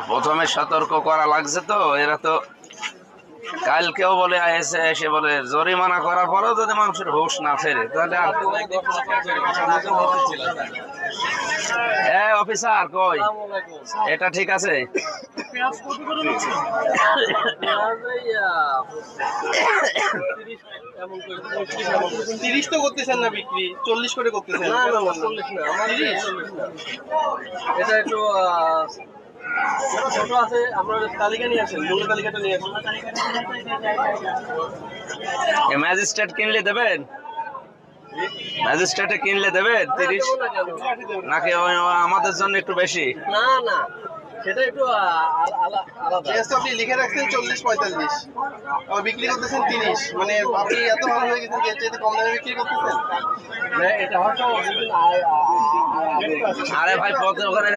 প্রথমে সতর্ক করা লাগছে তো, এরা তো কালকেও বলে এসে এসে বলে জরিমানা করার পরেও যদি মানুষের হুঁশ না ফেরে তাহলে আর অফিসার কই এটা ঠিক আছে? তিরিশ তো করতেছেন না বিক্রি, 40 করে করতেছেন। এটা একটু ছোট আছে, আপনার তালিকা নিয়ে আসেন, মূল্য তালিকাটা নিয়ে আসেন। ম্যাজিস্ট্রেট কিনলে দেবেন? ম্যাজিস্ট্রেটে কিনলে দেবেন 30 নাকি আমাদের জন্য একটু বেশি? না না, সেটা একটু আলাদা। আপনি লিখে রাখছেন 40-45, আর বিক্রি করতেছেন 30, মানে আপনি এত ভালো হয়ে গেছেন যে এতে কম দামে বিক্রি করতেছেন। এটা হয়তো আরে ভাই ওখানে